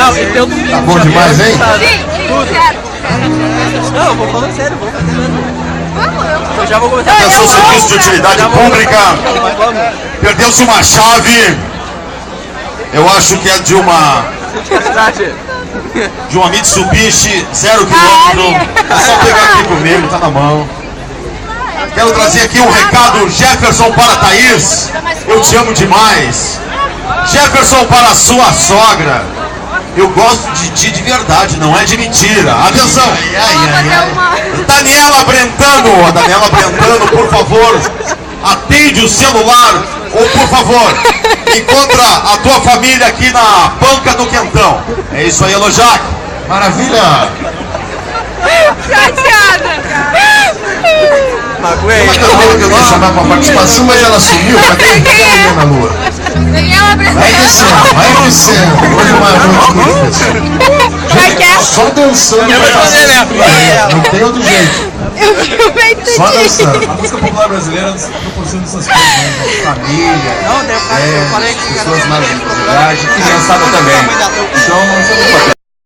Não, e teu domingo. Tá bom demais, hein? Sim, quero. Não, eu vou falando sério, vou fazer mesmo. Eu já vou começar. Atenção, serviço de utilidade pública. Perdeu-se uma chave. Eu acho que é de uma Mitsubishi 0 km. É só pegar aqui comigo, tá na mão. Quero trazer aqui um recado, Jefferson, para a Thaís. Eu te amo demais. Jefferson, para a sua sogra. Eu gosto de ti de verdade, não é de mentira. Atenção. Daniela Brentano, por favor, atende o celular. Ou, por favor, encontra a tua família aqui na banca do Quentão. É isso aí, Elojac. Maravilha. Chateada. Magoei. Eu ia chamar pra participação, mas ela sumiu. Cadê a na lua? Daniela Brentano. Vai descendo. Hoje mais só dançando. Não tem outro jeito. Só dançando. A música popular brasileira proporciona essas coisas, né? Família, Não, eu falei que pessoas mais de idade, criançada também. Então,